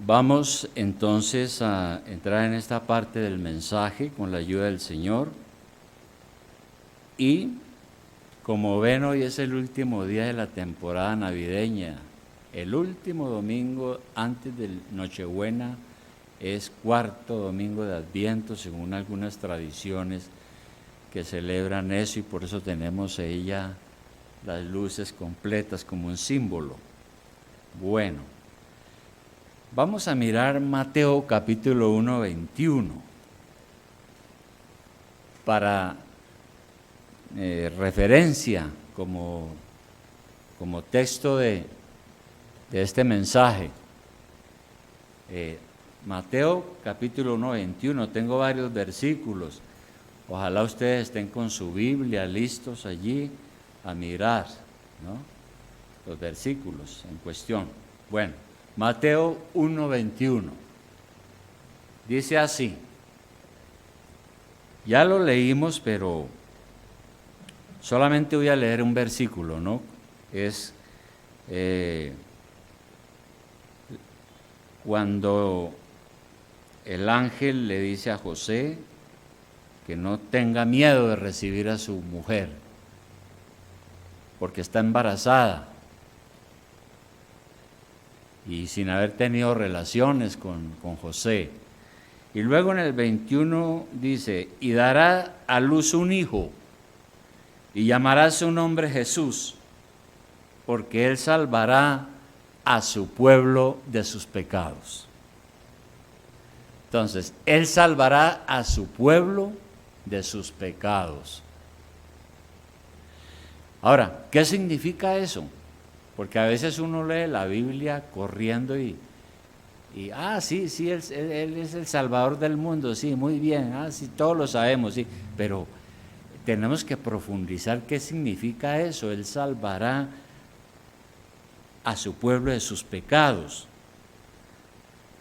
Vamos entonces a entrar en esta parte del mensaje con la ayuda del Señor. Y como ven, hoy es el último día de la temporada navideña. El último domingo antes de Nochebuena es cuarto domingo de Adviento, según algunas tradiciones que celebran eso, y por eso tenemos ella las luces completas como un símbolo. Bueno, vamos a mirar Mateo capítulo 1, 21 para referencia como texto de este mensaje. Mateo capítulo 1, 21, tengo varios versículos. Ojalá ustedes estén con su Biblia listos allí a mirar, ¿no?, los versículos en cuestión. Bueno, Mateo 1, 21 dice así. Ya lo leímos, pero solamente voy a leer un versículo, ¿no? Es cuando el ángel le dice a José que no tenga miedo de recibir a su mujer, porque está embarazada y sin haber tenido relaciones con José. Y luego en el 21 dice, y dará a luz un hijo, y llamará su nombre Jesús, porque él salvará a su pueblo de sus pecados. Entonces, él salvará a su pueblo de sus pecados. Ahora, ¿qué significa eso? Porque a veces uno lee la Biblia corriendo y sí, él es el Salvador del mundo, sí, muy bien, sí, todos lo sabemos, sí, pero tenemos que profundizar qué significa eso. Él salvará a su pueblo de sus pecados.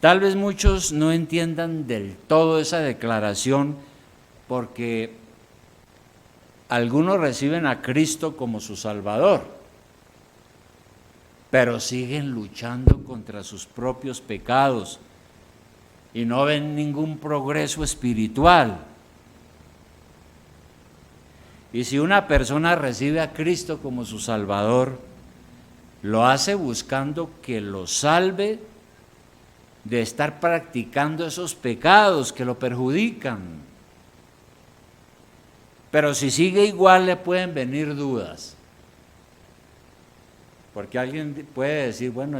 Tal vez muchos no entiendan del todo esa declaración, porque algunos reciben a Cristo como su Salvador, pero siguen luchando contra sus propios pecados y no ven ningún progreso espiritual. Y si una persona recibe a Cristo como su Salvador, lo hace buscando que lo salve de estar practicando esos pecados que lo perjudican. Pero si sigue igual, le pueden venir dudas. Porque alguien puede decir, bueno,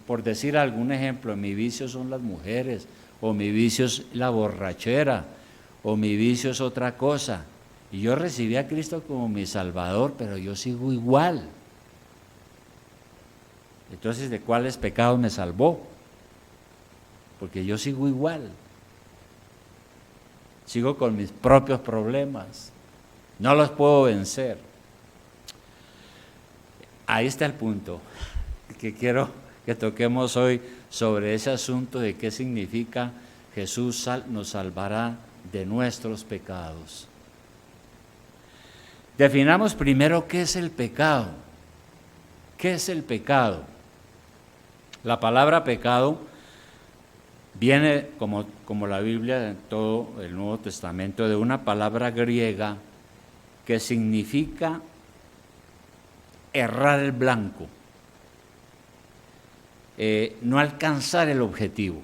por decir algún ejemplo, mi vicio son las mujeres, o mi vicio es la borrachera, o mi vicio es otra cosa. Y yo recibí a Cristo como mi Salvador, pero yo sigo igual. Entonces, ¿de cuáles pecados me salvó? Porque yo sigo igual. Sigo con mis propios problemas. No los puedo vencer. Ahí está el punto que quiero que toquemos hoy sobre ese asunto de qué significa Jesús nos salvará de nuestros pecados. Definamos primero qué es el pecado. ¿Qué es el pecado? La palabra pecado viene, como la Biblia en todo el Nuevo Testamento, de una palabra griega que significa errar el blanco, no alcanzar el objetivo.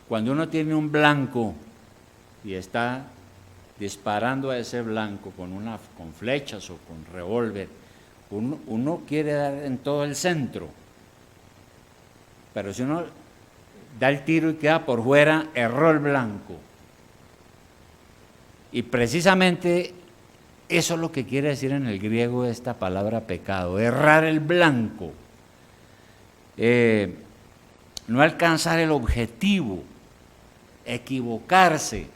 Cuando uno tiene un blanco y está disparando a ese blanco con flechas o con revólver, uno quiere dar en todo el centro, pero si uno da el tiro y queda por fuera, erró el blanco. Y precisamente eso es lo que quiere decir en el griego esta palabra pecado, errar el blanco, no alcanzar el objetivo, equivocarse.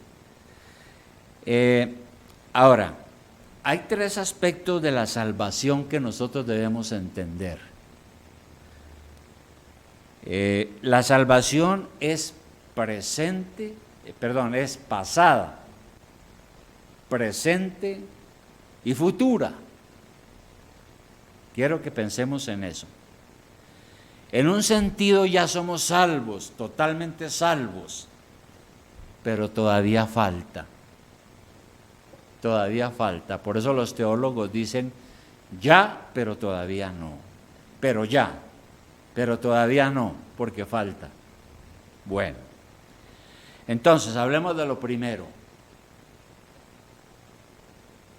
Ahora, hay tres aspectos de la salvación que nosotros debemos entender. La salvación es pasada, presente y futura. Quiero que pensemos en eso. En un sentido ya somos salvos, totalmente salvos, pero todavía falta. Todavía falta. Por eso los teólogos dicen ya, pero todavía no. Pero ya, pero todavía no, porque falta. Bueno, entonces hablemos de lo primero.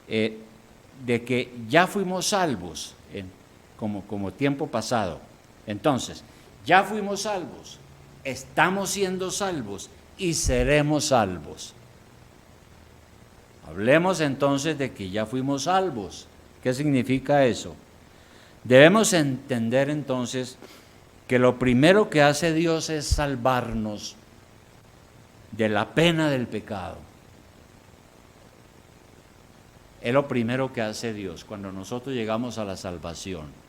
De que ya fuimos salvos, como tiempo pasado. Entonces, ya fuimos salvos, estamos siendo salvos y seremos salvos. Hablemos entonces de que ya fuimos salvos. ¿Qué significa eso? Debemos entender entonces que lo primero que hace Dios es salvarnos de la pena del pecado. Es lo primero que hace Dios cuando nosotros llegamos a la salvación.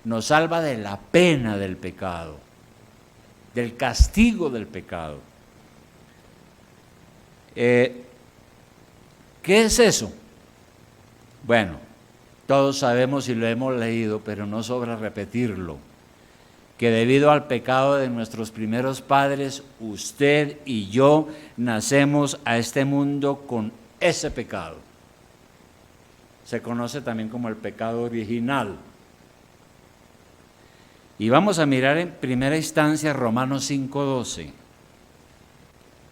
Nos salva de la pena del pecado, del castigo del pecado. ¿Qué es eso? Bueno, todos sabemos y lo hemos leído, pero no sobra repetirlo, que debido al pecado de nuestros primeros padres, usted y yo nacemos a este mundo con ese pecado. Se conoce también como el pecado original. Y vamos a mirar en primera instancia Romanos 5:12.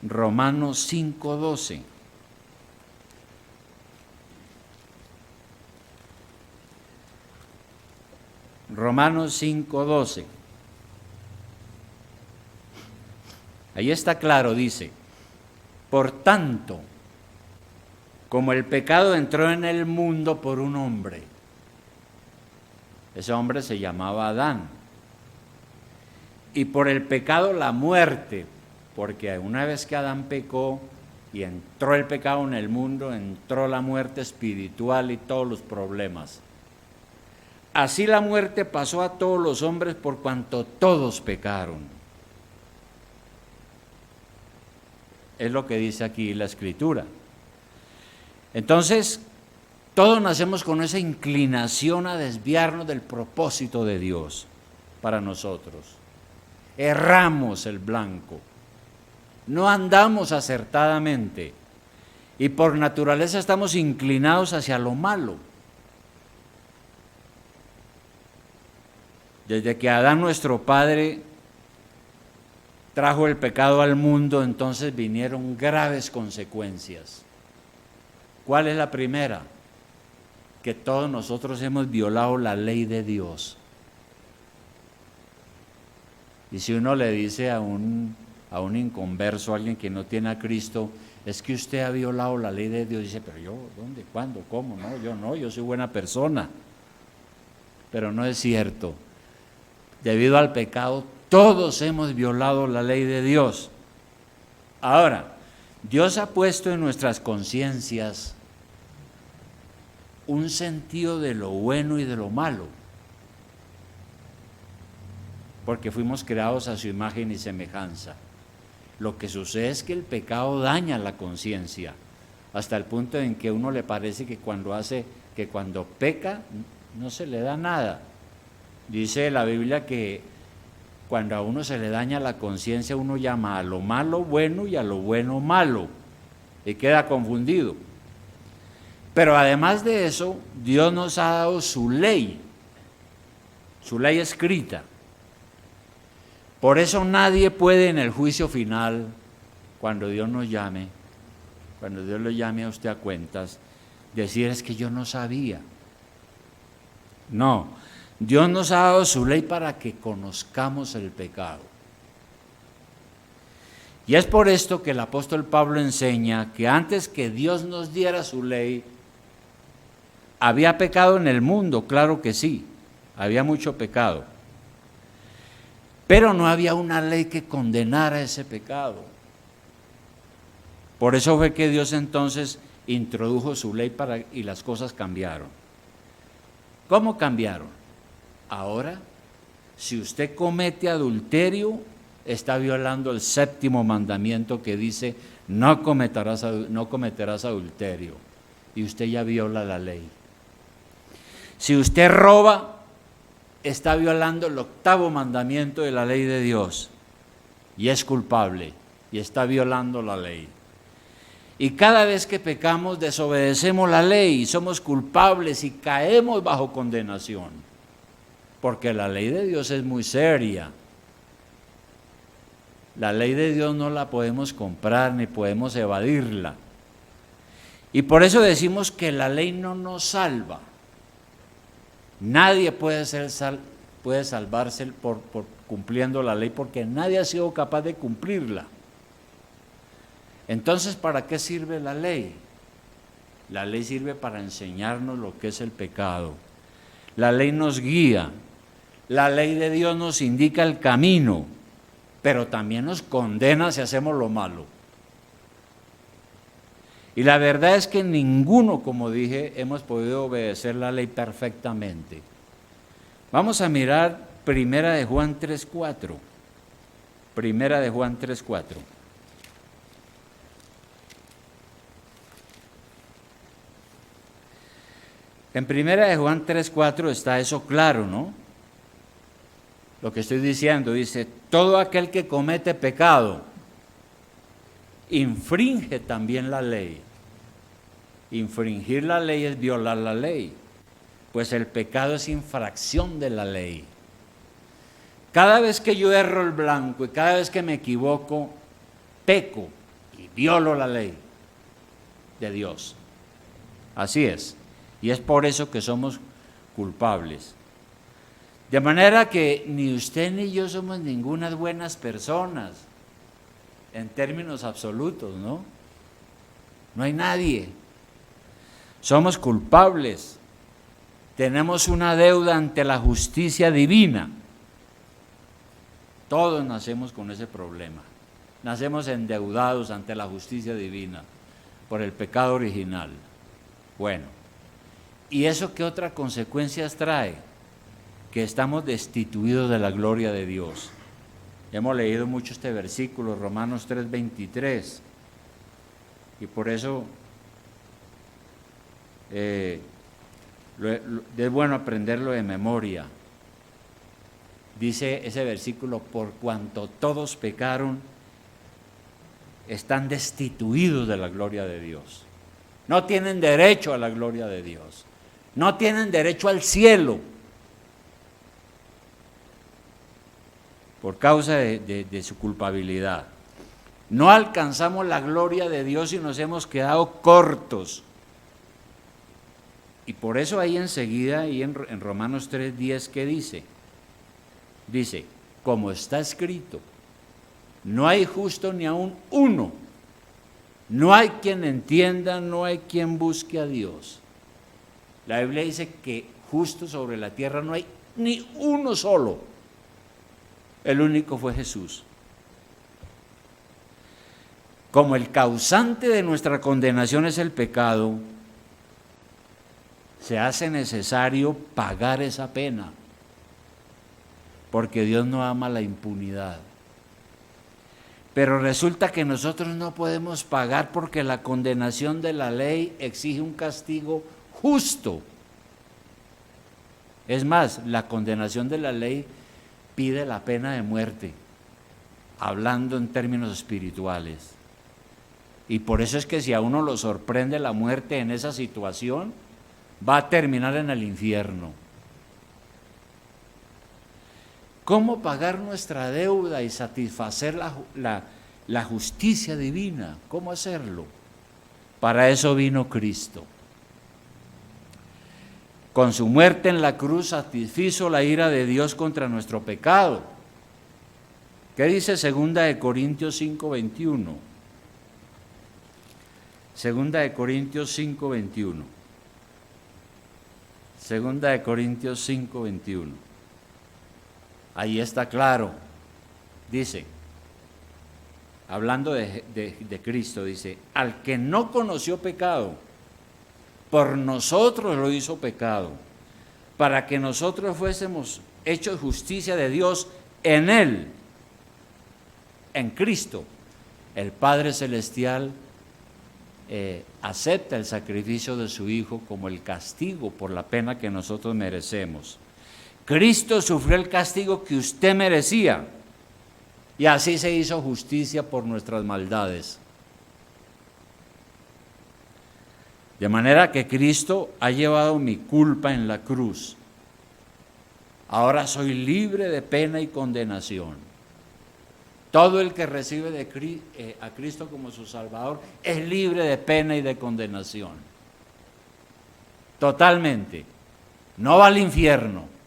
Romanos 5:12. Romanos 5:12. Ahí está claro, dice: por tanto, como el pecado entró en el mundo por un hombre, ese hombre se llamaba Adán, y por el pecado la muerte, porque una vez que Adán pecó y entró el pecado en el mundo, entró la muerte espiritual y todos los problemas. Así la muerte pasó a todos los hombres por cuanto todos pecaron. Es lo que dice aquí la Escritura. Entonces, todos nacemos con esa inclinación a desviarnos del propósito de Dios para nosotros. Erramos el blanco, no andamos acertadamente y por naturaleza estamos inclinados hacia lo malo. Desde que Adán, nuestro padre, trajo el pecado al mundo, entonces vinieron graves consecuencias. ¿Cuál es la primera? Que todos nosotros hemos violado la ley de Dios. Y si uno le dice a un inconverso, a alguien que no tiene a Cristo, es que usted ha violado la ley de Dios, dice, pero yo, ¿dónde? ¿Cuándo? ¿Cómo? No, yo soy buena persona. Pero no es cierto. Debido al pecado, todos hemos violado la ley de Dios. Ahora, Dios ha puesto en nuestras conciencias un sentido de lo bueno y de lo malo, porque fuimos creados a su imagen y semejanza. Lo que sucede es que el pecado daña la conciencia, hasta el punto en que a uno le parece que cuando peca no se le da nada. Dice la Biblia que cuando a uno se le daña la conciencia, uno llama a lo malo bueno y a lo bueno malo, y queda confundido. Pero además de eso, Dios nos ha dado su ley escrita. Por eso nadie puede en el juicio final, cuando Dios nos llame, cuando Dios lo llame a usted a cuentas, decir es que yo no sabía. No, Dios nos ha dado su ley para que conozcamos el pecado. Y es por esto que el apóstol Pablo enseña que antes que Dios nos diera su ley, ¿había pecado en el mundo? Claro que sí, había mucho pecado. Pero no había una ley que condenara ese pecado. Por eso fue que Dios entonces introdujo su ley y las cosas cambiaron. ¿Cómo cambiaron? Ahora, si usted comete adulterio, está violando el 7º mandamiento que dice, no cometerás adulterio. Y usted ya viola la ley. Si usted roba, está violando el 8º mandamiento de la ley de Dios y es culpable y está violando la ley. Y cada vez que pecamos desobedecemos la ley y somos culpables y caemos bajo condenación, porque la ley de Dios es muy seria. La ley de Dios no la podemos comprar ni podemos evadirla. Y por eso decimos que la ley no nos salva. Nadie puede salvarse por cumpliendo la ley, porque nadie ha sido capaz de cumplirla. Entonces, ¿para qué sirve la ley? La ley sirve para enseñarnos lo que es el pecado. La ley nos guía. La ley de Dios nos indica el camino, pero también nos condena si hacemos lo malo. Y la verdad es que ninguno, como dije, hemos podido obedecer la ley perfectamente. Vamos a mirar Primera de Juan 3:4. Primera de Juan 3:4. En Primera de Juan 3:4 está eso claro, ¿no? Lo que estoy diciendo, dice, todo aquel que comete pecado infringe también la ley. Infringir la ley es violar la ley, pues el pecado es infracción de la ley. Cada vez que yo erro el blanco y cada vez que me equivoco, peco y violo la ley de Dios. Así es. Y es por eso que somos culpables. De manera que ni usted ni yo somos ningunas buenas personas, en términos absolutos, ¿no? No hay nadie. Somos culpables. Tenemos una deuda ante la justicia divina. Todos nacemos con ese problema. Nacemos endeudados ante la justicia divina por el pecado original. Bueno, ¿y eso qué otras consecuencias trae? Que estamos destituidos de la gloria de Dios. Hemos leído mucho este versículo, Romanos 3:23, y por eso es bueno aprenderlo de memoria. Dice ese versículo, por cuanto todos pecaron, están destituidos de la gloria de Dios. No tienen derecho a la gloria de Dios. No tienen derecho al cielo. Por causa de su culpabilidad. No alcanzamos la gloria de Dios y nos hemos quedado cortos. Y por eso ahí enseguida, ahí en Romanos 3:10, ¿qué dice? Dice, como está escrito, no hay justo ni aun uno, no hay quien entienda, no hay quien busque a Dios. La Biblia dice que justo sobre la tierra no hay ni uno solo. El único fue Jesús. Como el causante de nuestra condenación es el pecado, se hace necesario pagar esa pena, porque Dios no ama la impunidad. Pero resulta que nosotros no podemos pagar porque la condenación de la ley exige un castigo justo. Es más, la condenación de la ley pide la pena de muerte, hablando en términos espirituales. Y por eso es que si a uno lo sorprende la muerte en esa situación, va a terminar en el infierno. ¿Cómo pagar nuestra deuda y satisfacer la justicia divina? ¿Cómo hacerlo? Para eso vino Cristo. Con su muerte en la cruz satisfizo la ira de Dios contra nuestro pecado. ¿Qué dice 2 Corintios 5:21? 2 Corintios 5:21. 2 Corintios 5:21. Ahí está claro. Dice, hablando de Cristo, dice, al que no conoció pecado, por nosotros lo hizo pecado, para que nosotros fuésemos hechos justicia de Dios en Él, en Cristo. El Padre Celestial acepta el sacrificio de su Hijo como el castigo por la pena que nosotros merecemos. Cristo sufrió el castigo que usted merecía y así se hizo justicia por nuestras maldades. De manera que Cristo ha llevado mi culpa en la cruz. Ahora soy libre de pena y condenación. Todo el que recibe a Cristo como su Salvador es libre de pena y de condenación. Totalmente. No va al infierno.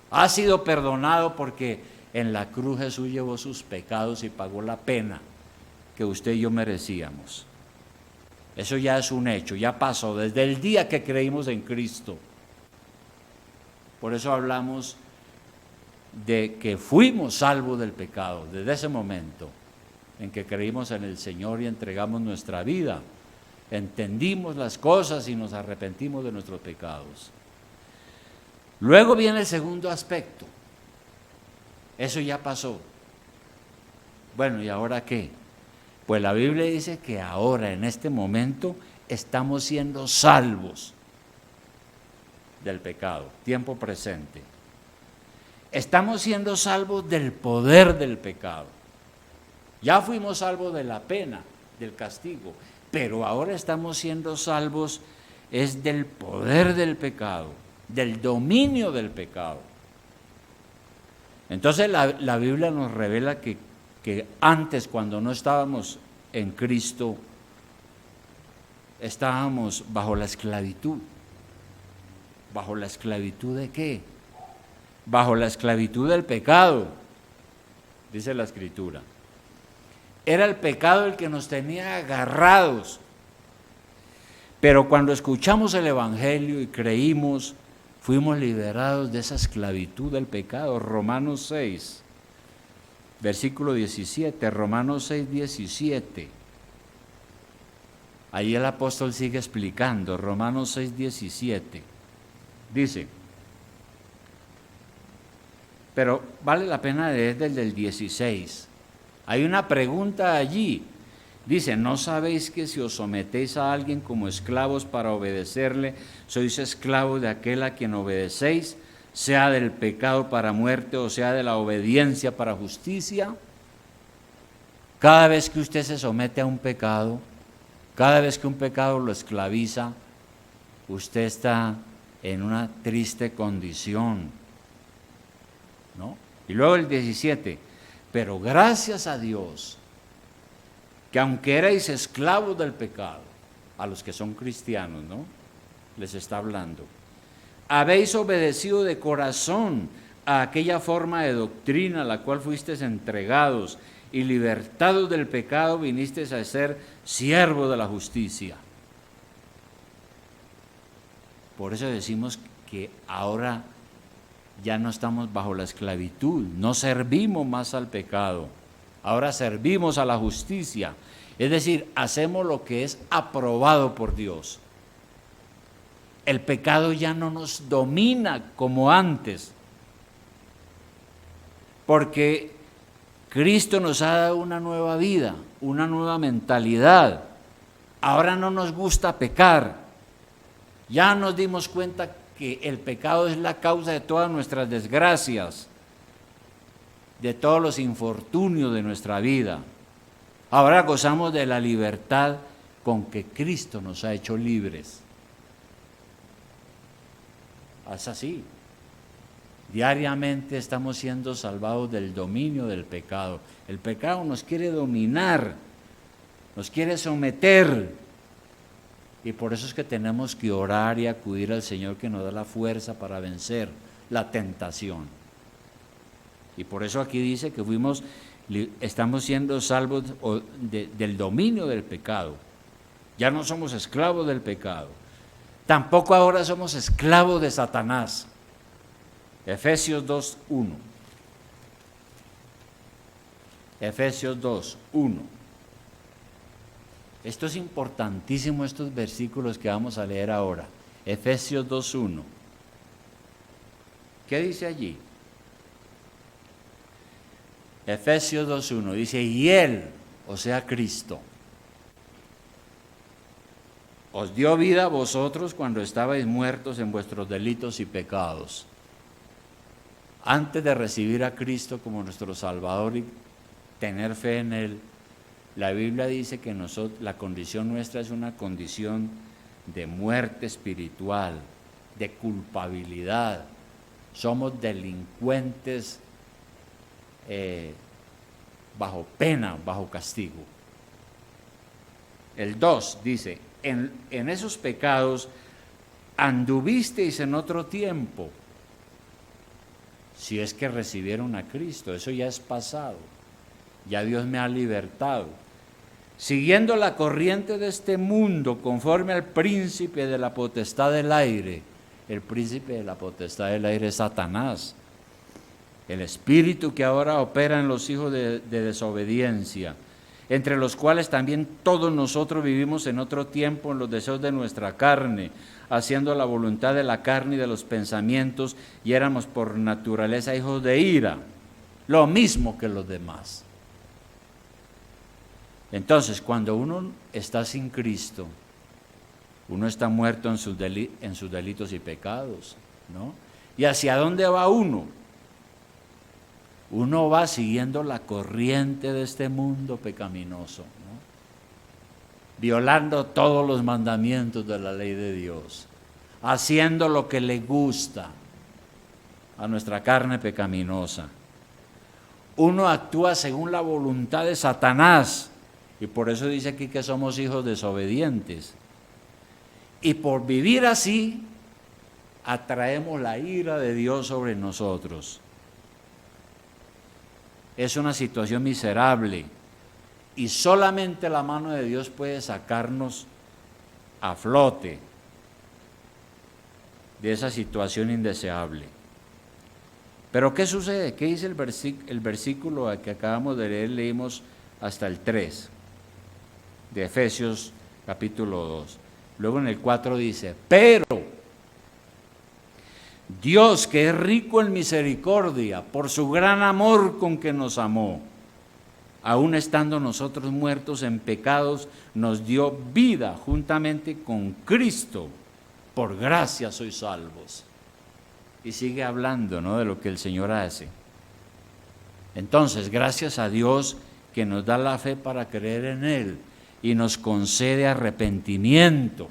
Ha sido perdonado porque en la cruz Jesús llevó sus pecados y pagó la pena que usted y yo merecíamos. Eso ya es un hecho, ya pasó desde el día que creímos en Cristo. Por eso hablamos de que fuimos salvos del pecado, desde ese momento en que creímos en el Señor y entregamos nuestra vida, entendimos las cosas y nos arrepentimos de nuestros pecados. Luego viene el segundo aspecto. Eso ya pasó. Bueno, ¿y ahora qué? Pues la Biblia dice que ahora, en este momento, estamos siendo salvos del pecado, tiempo presente. Estamos siendo salvos del poder del pecado. Ya fuimos salvos de la pena, del castigo, pero ahora estamos siendo salvos es del poder del pecado, del dominio del pecado. Entonces la Biblia nos revela que antes, cuando no estábamos en Cristo, estábamos bajo la esclavitud. ¿Bajo la esclavitud de qué? Bajo la esclavitud del pecado, dice la Escritura. Era el pecado el que nos tenía agarrados. Pero cuando escuchamos el Evangelio y creímos, fuimos liberados de esa esclavitud del pecado. Romanos 6, versículo 17, Romanos 6, 17. Ahí el apóstol sigue explicando, Romanos 6, 17. Dice, pero vale la pena leer desde el 16. Hay una pregunta allí. Dice, ¿no sabéis que si os sometéis a alguien como esclavos para obedecerle, sois esclavos de aquel a quien obedecéis, sea del pecado para muerte o sea de la obediencia para justicia? Cada vez que usted se somete a un pecado, cada vez que un pecado lo esclaviza, usted está en una triste condición, ¿no? Y luego el 17, pero gracias a Dios, que aunque erais esclavos del pecado, a los que son cristianos, ¿no? Les está hablando. Habéis obedecido de corazón a aquella forma de doctrina a la cual fuisteis entregados y libertados del pecado vinisteis a ser siervos de la justicia. Por eso decimos que ahora ya no estamos bajo la esclavitud, no servimos más al pecado. Ahora servimos a la justicia, es decir, hacemos lo que es aprobado por Dios. El pecado ya no nos domina como antes, porque Cristo nos ha dado una nueva vida, una nueva mentalidad. Ahora no nos gusta pecar. Ya nos dimos cuenta que el pecado es la causa de todas nuestras desgracias, de todos los infortunios de nuestra vida. Ahora gozamos de la libertad con que Cristo nos ha hecho libres. Es así. Diariamente estamos siendo salvados del dominio del pecado. El pecado nos quiere dominar, nos quiere someter. Y por eso es que tenemos que orar y acudir al Señor que nos da la fuerza para vencer la tentación. Y por eso aquí dice que estamos siendo salvos del dominio del pecado. Ya no somos esclavos del pecado. Tampoco ahora somos esclavos de Satanás. Efesios 2:1. Efesios 2:1. Esto es importantísimo, estos versículos que vamos a leer ahora. Efesios 2:1. ¿Qué dice allí? Efesios 2:1 dice, y Él, o sea Cristo, os dio vida a vosotros cuando estabais muertos en vuestros delitos y pecados. antes de recibir a Cristo como nuestro Salvador y tener fe en Él, la Biblia dice que la condición nuestra es una condición de muerte espiritual, de culpabilidad. Somos delincuentes bajo pena, bajo castigo. El 2 dice, en esos pecados anduvisteis en otro tiempo, si es que recibieron a Cristo, eso ya es pasado, ya Dios me ha libertado, siguiendo la corriente de este mundo, conforme al príncipe de la potestad del aire. El príncipe de la potestad del aire es Satanás, el espíritu que ahora opera en los hijos de desobediencia, entre los cuales también todos nosotros vivimos en otro tiempo en los deseos de nuestra carne, haciendo la voluntad de la carne y de los pensamientos, y éramos por naturaleza hijos de ira, lo mismo que los demás. Entonces, cuando uno está sin Cristo, uno está muerto en sus delitos y pecados, ¿no? ¿Y hacia dónde va uno? Uno va siguiendo la corriente de este mundo pecaminoso, ¿no? Violando todos los mandamientos de la ley de Dios, haciendo lo que le gusta a nuestra carne pecaminosa. Uno actúa según la voluntad de Satanás, y por eso dice aquí que somos hijos desobedientes. Y por vivir así, atraemos la ira de Dios sobre nosotros. Es una situación miserable y solamente la mano de Dios puede sacarnos a flote de esa situación indeseable. Pero ¿qué sucede? ¿Qué dice el versículo que acabamos de leer? Leímos hasta el 3 de Efesios capítulo 2. Luego en el 4 dice, pero Dios, que es rico en misericordia, por su gran amor con que nos amó, aun estando nosotros muertos en pecados, nos dio vida juntamente con Cristo. Por gracia sois salvos. Y sigue hablando, ¿no?, de lo que el Señor hace. Entonces, gracias a Dios que nos da la fe para creer en Él y nos concede arrepentimiento.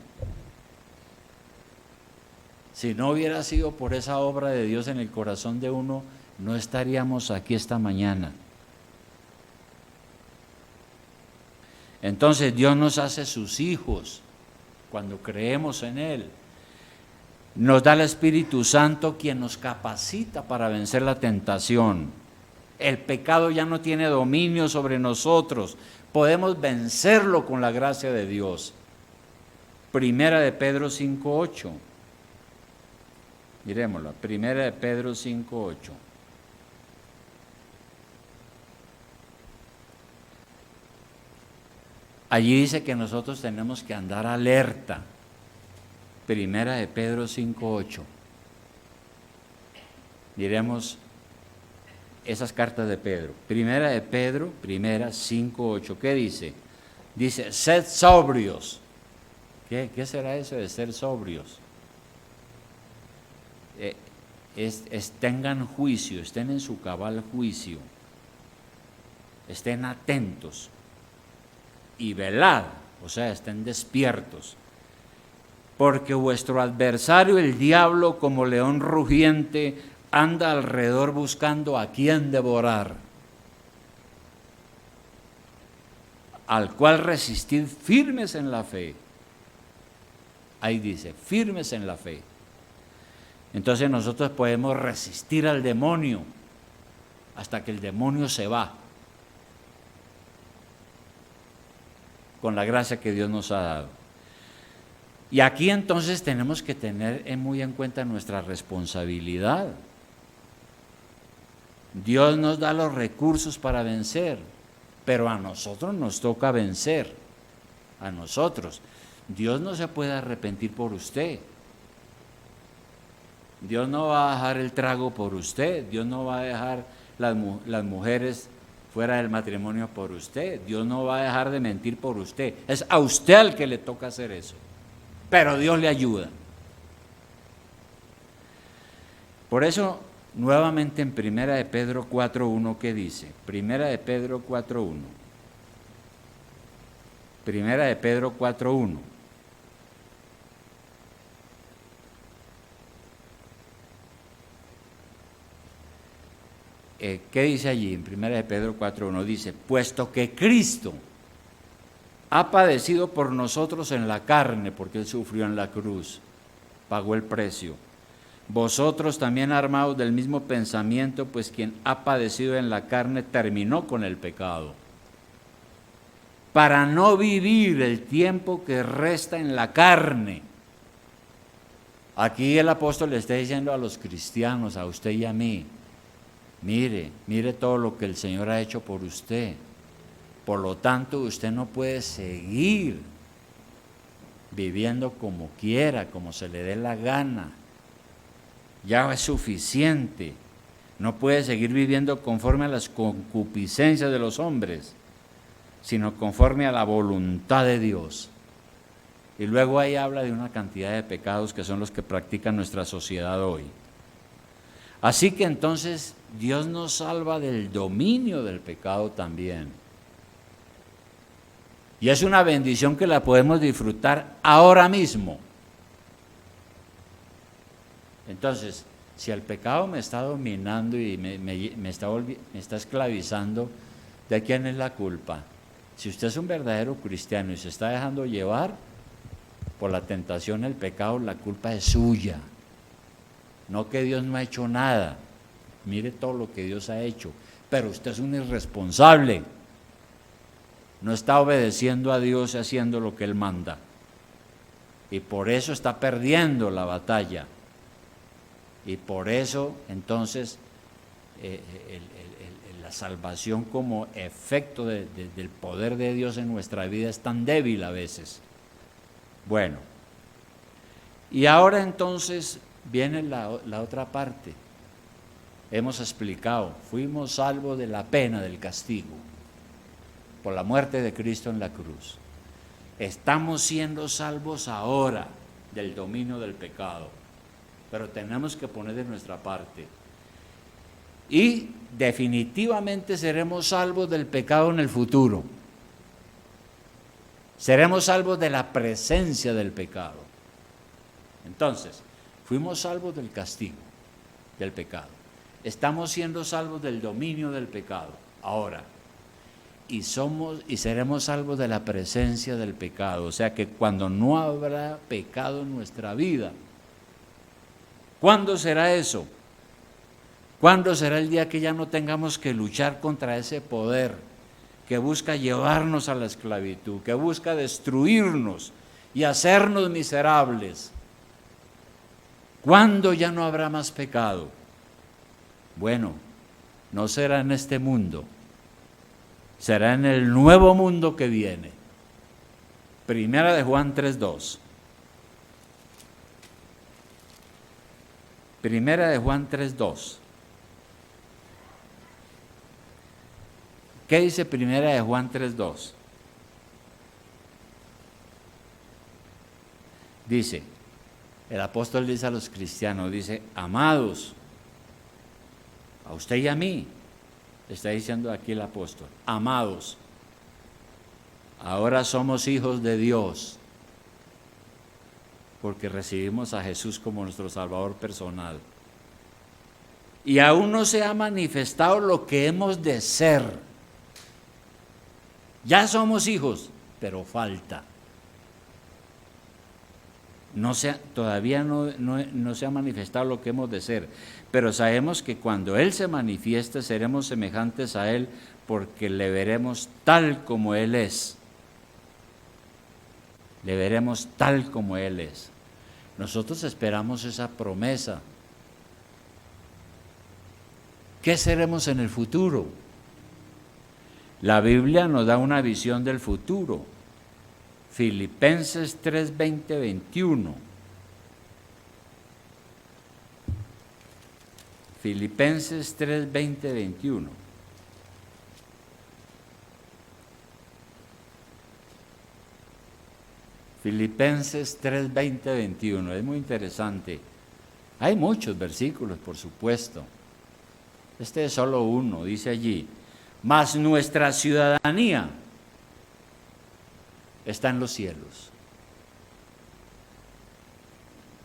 Si no hubiera sido por esa obra de Dios en el corazón de uno, no estaríamos aquí esta mañana. Entonces Dios nos hace sus hijos cuando creemos en Él. Nos da el Espíritu Santo, quien nos capacita para vencer la tentación. El pecado ya no tiene dominio sobre nosotros. Podemos vencerlo con la gracia de Dios. Primera de Pedro 5:8. Miremosla, Primera de Pedro 5:8. Allí dice que nosotros tenemos que andar alerta. Primera de Pedro 5:8. Miremos esas cartas de Pedro. Primera de Pedro, 5:8. ¿Qué dice? Dice, sed sobrios. ¿Qué será eso de ser sobrios? Tengan juicio, estén en su cabal juicio, estén atentos y velad, o sea, estén despiertos, porque vuestro adversario, el diablo, como león rugiente, anda alrededor buscando a quien devorar, al cual resistid firmes en la fe. Ahí dice, firmes en la fe. Entonces nosotros podemos resistir al demonio hasta que el demonio se va, con la gracia que Dios nos ha dado. Y aquí entonces tenemos que tener muy en cuenta nuestra responsabilidad. Dios nos da los recursos para vencer, pero a nosotros nos toca vencer, a nosotros. Dios no se puede arrepentir por usted. Dios no va a dejar el trago por usted. Dios no va a dejar las mujeres fuera del matrimonio por usted. Dios no va a dejar de mentir por usted. Es a usted al que le toca hacer eso. Pero Dios le ayuda. Por eso nuevamente en Primera de Pedro 4.1, ¿qué dice? Primera de Pedro 4.1. Primera de Pedro 4.1. ¿Qué dice allí en Primera de Pedro 4.1? Dice, puesto que Cristo ha padecido por nosotros en la carne, porque Él sufrió en la cruz, pagó el precio. Vosotros también armados del mismo pensamiento, pues quien ha padecido en la carne terminó con el pecado, para no vivir el tiempo que resta en la carne. Aquí el apóstol le está diciendo a los cristianos, a usted y a mí, mire todo lo que el Señor ha hecho por usted. Por lo tanto, usted no puede seguir viviendo como quiera, como se le dé la gana. Ya es suficiente. No puede seguir viviendo conforme a las concupiscencias de los hombres, sino conforme a la voluntad de Dios. Y luego ahí habla de una cantidad de pecados que son los que practica nuestra sociedad hoy. Así que entonces Dios nos salva del dominio del pecado también. Y es una bendición que la podemos disfrutar ahora mismo. Entonces, si el pecado me está dominando y me está esclavizando, ¿de quién es la culpa? Si usted es un verdadero cristiano y se está dejando llevar por la tentación del pecado, la culpa es suya. No que Dios no ha hecho nada. Mire todo lo que Dios ha hecho. Pero usted es un irresponsable. No está obedeciendo a Dios y haciendo lo que Él manda. Y por eso está perdiendo la batalla. Y por eso, entonces, la salvación como efecto del poder de Dios en nuestra vida es tan débil a veces. Bueno, y ahora entonces viene la otra parte. Hemos explicado, fuimos salvos de la pena del castigo por la muerte de Cristo en la cruz. Estamos siendo salvos ahora del dominio del pecado, pero tenemos que poner de nuestra parte. Y definitivamente seremos salvos del pecado en el futuro. Seremos salvos de la presencia del pecado. Entonces, fuimos salvos del castigo, del pecado. Estamos siendo salvos del dominio del pecado ahora. Y seremos salvos de la presencia del pecado. O sea que cuando no habrá pecado en nuestra vida, ¿cuándo será eso? ¿Cuándo será el día que ya no tengamos que luchar contra ese poder que busca llevarnos a la esclavitud, que busca destruirnos y hacernos miserables? ¿Cuándo ya no habrá más pecado? Bueno, no será en este mundo, será en el nuevo mundo que viene. Primera de Juan 3.2. Primera de Juan 3.2. ¿Qué dice Primera de Juan 3.2? Dice, el apóstol dice a los cristianos, dice, amados, a usted y a mí, está diciendo aquí el apóstol, amados, ahora somos hijos de Dios, porque recibimos a Jesús como nuestro Salvador personal. Y aún no se ha manifestado lo que hemos de ser. Ya somos hijos, pero falta. Todavía no se ha manifestado lo que hemos de ser, pero sabemos que cuando Él se manifieste seremos semejantes a Él, porque le veremos tal como Él es. Le veremos tal como Él es. Nosotros esperamos esa promesa. ¿Qué seremos en el futuro? La Biblia nos da una visión del futuro. Filipenses 3:20-21. Filipenses 3:20-21. Filipenses 3:20-21. Es muy interesante. Hay muchos versículos, por supuesto, Este es solo uno, dice allí. Mas nuestra ciudadanía está en los cielos.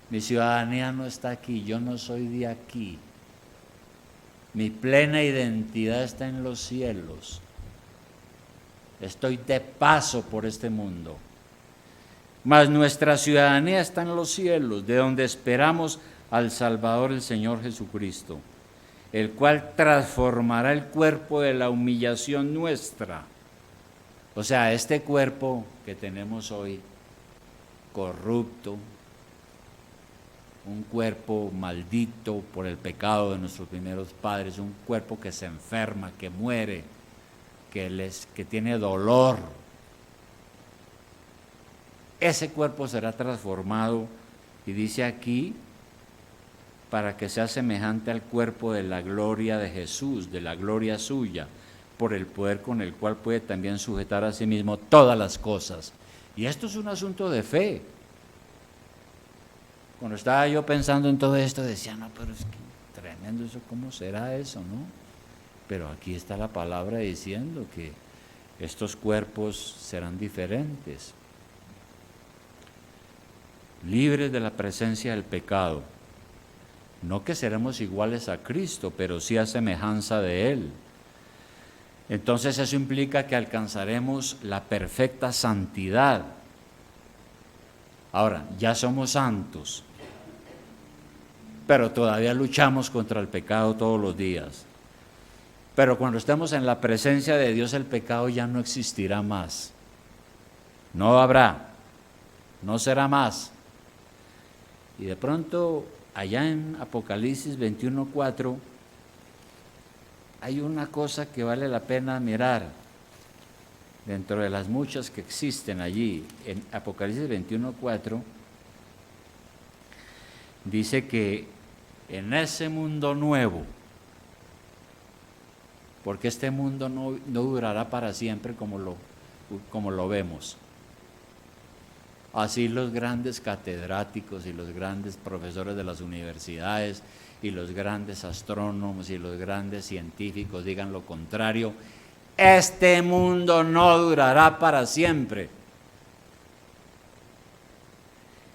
Mi ciudadanía no está aquí, yo no soy de aquí. Mi plena identidad está en los cielos. Estoy de paso por este mundo. Mas nuestra ciudadanía está en los cielos, de donde esperamos al Salvador, el Señor Jesucristo, el cual transformará el cuerpo de la humillación nuestra. O sea, este cuerpo que tenemos hoy, corrupto, un cuerpo maldito por el pecado de nuestros primeros padres, un cuerpo que se enferma, que muere, que tiene dolor. Ese cuerpo será transformado, y dice aquí, para que sea semejante al cuerpo de la gloria de Jesús, de la gloria suya, por el poder con el cual puede también sujetar a sí mismo todas las cosas. Y esto es un asunto de fe. Cuando estaba yo pensando en todo esto, decía, no, pero es que tremendo eso, ¿cómo será eso, no? Pero aquí está la palabra diciendo que estos cuerpos serán diferentes, libres de la presencia del pecado. No que seremos iguales a Cristo, pero sí a semejanza de Él. Entonces eso implica que alcanzaremos la perfecta santidad. Ahora, ya somos santos, pero todavía luchamos contra el pecado todos los días. Pero cuando estemos en la presencia de Dios, el pecado ya no existirá más. No habrá, no será más. Y de pronto, allá en Apocalipsis 21:4, hay una cosa que vale la pena mirar dentro de las muchas que existen allí. En Apocalipsis 21:4 dice que en ese mundo nuevo, porque este mundo no durará para siempre como lo vemos. Así los grandes catedráticos y los grandes profesores de las universidades y los grandes astrónomos y los grandes científicos digan lo contrario, este mundo no durará para siempre.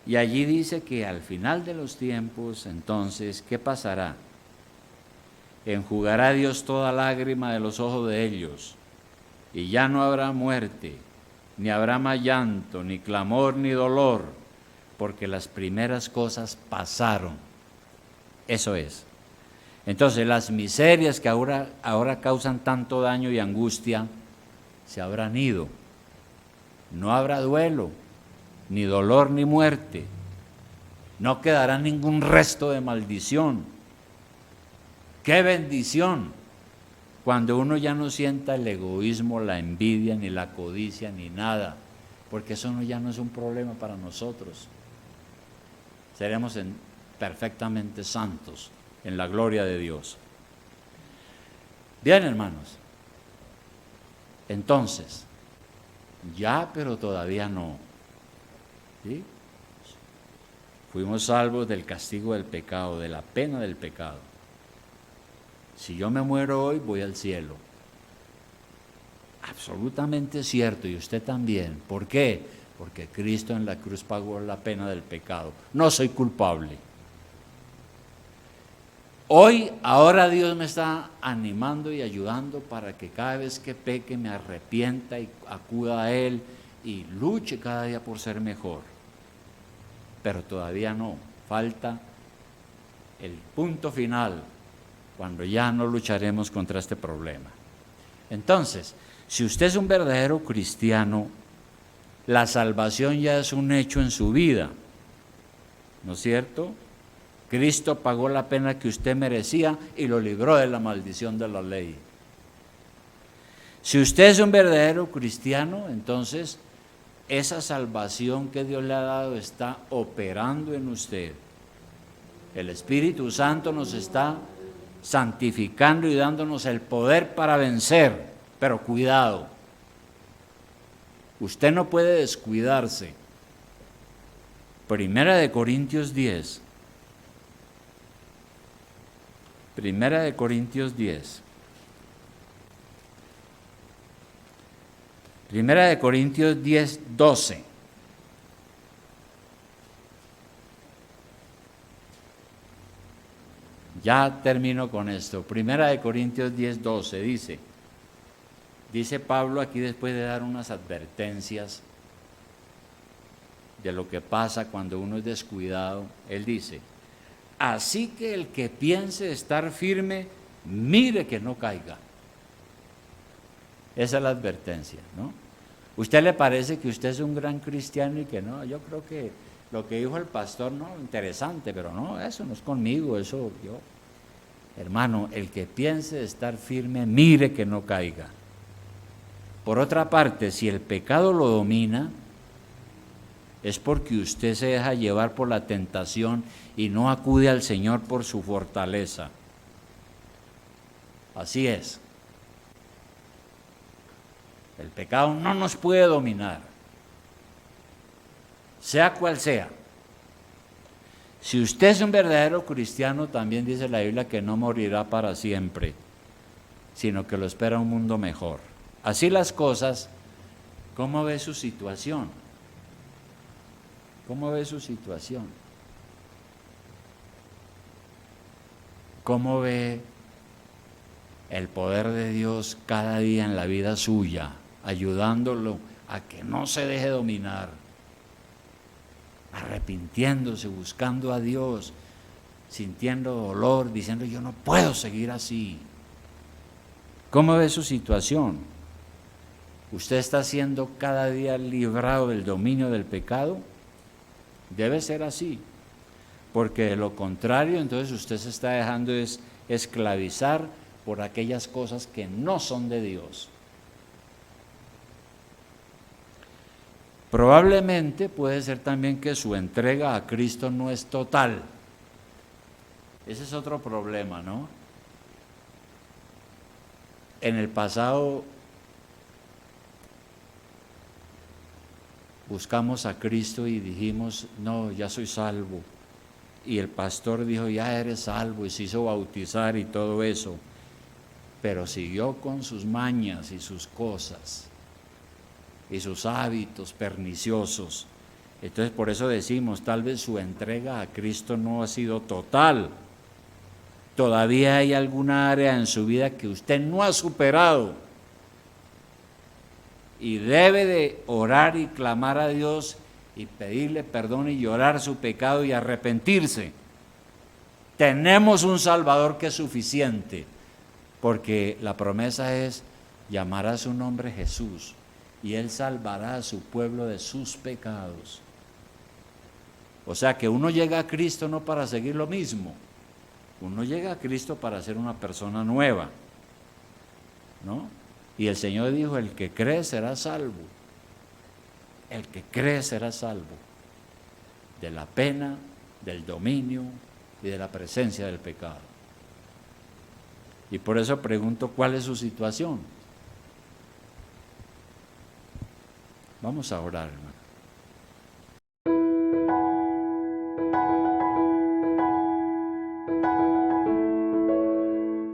Y allí dice que al final de los tiempos, entonces, ¿qué pasará? Enjugará Dios toda lágrima de los ojos de ellos, y ya no habrá muerte, ni habrá más llanto, ni clamor, ni dolor, porque las primeras cosas pasaron. Eso es. Entonces, las miserias que ahora causan tanto daño y angustia, se habrán ido. No habrá duelo, ni dolor, ni muerte. No quedará ningún resto de maldición. ¡Qué bendición! Cuando uno ya no sienta el egoísmo, la envidia, ni la codicia, ni nada, porque eso ya no es un problema para nosotros. Seremos perfectamente santos en la gloria de Dios. Bien, hermanos. Entonces, ya, pero todavía no. ¿Sí? Fuimos salvos del castigo del pecado, de la pena del pecado. Si yo me muero hoy, voy al cielo. Absolutamente cierto, y usted también. ¿Por qué? Porque Cristo en la cruz pagó la pena del pecado. No soy culpable. Ahora Dios me está animando y ayudando para que cada vez que peque me arrepienta y acuda a Él y luche cada día por ser mejor. Pero todavía no, falta el punto final, cuando ya no lucharemos contra este problema. Entonces, si usted es un verdadero cristiano, la salvación ya es un hecho en su vida, ¿no es cierto? Cristo pagó la pena que usted merecía y lo libró de la maldición de la ley. Si usted es un verdadero cristiano, entonces esa salvación que Dios le ha dado está operando en usted. El Espíritu Santo nos está santificando y dándonos el poder para vencer, pero cuidado, usted no puede descuidarse. Primera de Corintios 10. Primera de Corintios 10. Primera de Corintios 10, 12. Ya termino con esto. Primera de Corintios 10, 12 dice Pablo aquí, después de dar unas advertencias de lo que pasa cuando uno es descuidado, él dice: así que el que piense estar firme, mire que no caiga. Esa es la advertencia, ¿no? ¿Usted le parece que usted es un gran cristiano y que no? Yo creo que lo que dijo el pastor, no, interesante, pero no, eso no es conmigo, eso yo. Hermano, el que piense estar firme, mire que no caiga. Por otra parte, si el pecado lo domina, es porque usted se deja llevar por la tentación y no acude al Señor por su fortaleza. Así es. El pecado no nos puede dominar, sea cual sea. Si usted es un verdadero cristiano, también dice la Biblia que no morirá para siempre, sino que lo espera un mundo mejor. Así las cosas, ¿cómo ve su situación? ¿Cómo ve su situación? ¿Cómo ve el poder de Dios cada día en la vida suya, ayudándolo a que no se deje dominar, arrepintiéndose, buscando a Dios, sintiendo dolor, diciendo yo no puedo seguir así? ¿Cómo ve su situación? ¿Usted está siendo cada día librado del dominio del pecado? Debe ser así, porque de lo contrario, entonces usted se está dejando esclavizar por aquellas cosas que no son de Dios. Probablemente puede ser también que su entrega a Cristo no es total. Ese es otro problema, ¿no? En el pasado buscamos a Cristo y dijimos, no, ya soy salvo. Y el pastor dijo, ya eres salvo, y se hizo bautizar y todo eso. Pero siguió con sus mañas y sus cosas y sus hábitos perniciosos. Entonces por eso decimos, tal vez su entrega a Cristo no ha sido total. Todavía hay alguna área en su vida que usted no ha superado y debe de orar y clamar a Dios y pedirle perdón y llorar su pecado y arrepentirse. Tenemos un Salvador que es suficiente, porque la promesa es: llamará su nombre Jesús y Él salvará a su pueblo de sus pecados. O sea que uno llega a Cristo no para seguir lo mismo, uno llega a Cristo para ser una persona nueva, ¿no? Y el Señor dijo, el que cree será salvo. El que cree será salvo de la pena, del dominio y de la presencia del pecado. Y por eso pregunto, ¿cuál es su situación? Vamos a orar, hermano.